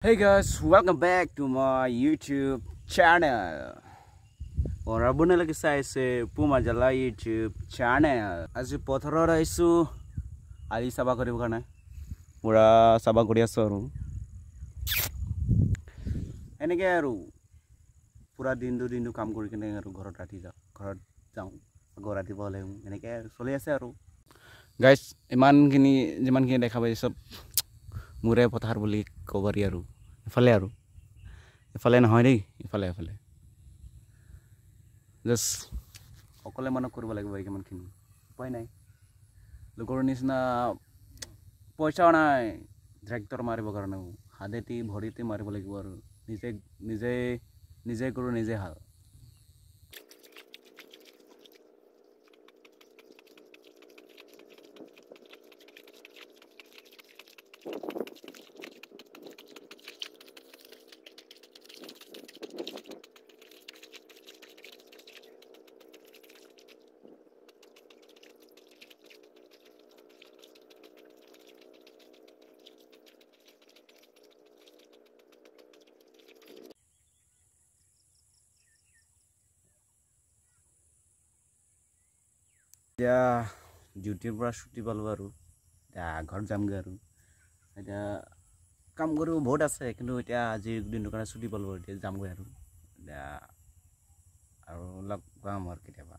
Hey guys, welcome back to my YouTube channel. Or abone lagi saya se Puma Jala YouTube channel. Aji pothoro raisu ali saba kori bukana. Pura saba kori asoru. Eneke aru pura dindu kam kori kene aru ghorot rati jao. Ghorot rati bole eneke soli ase aru. Guys, iman kini dekha pai sob মুৰে পথাৰ বুলি কবৰি আৰু ইফালে নহয় দেই ইফালে just অকলে মন কৰিব লাগিব কিমানখিনি উপায় নাই লোকৰ নিচিনা পইচা নাই ট্ৰেক্টৰ মাৰিব কাৰণে হাতেতি ভৰিতে মাৰিব লাগিব আৰু নিজে কৰো নিজে হাল এতিয়া ডিউটিৰ পৰা ছুটি পালো আৰু এতিয়া ঘৰত যামগৈ আৰু এতিয়া কাম কৰিব বহুত আছে কিন্তু এতিয়া আজিৰ দিনটোৰ কাৰণে ছুটি পালো এতিয়া যামগৈ আৰু এতিয়া আৰু লগ পাম আৰু কেতিয়াবা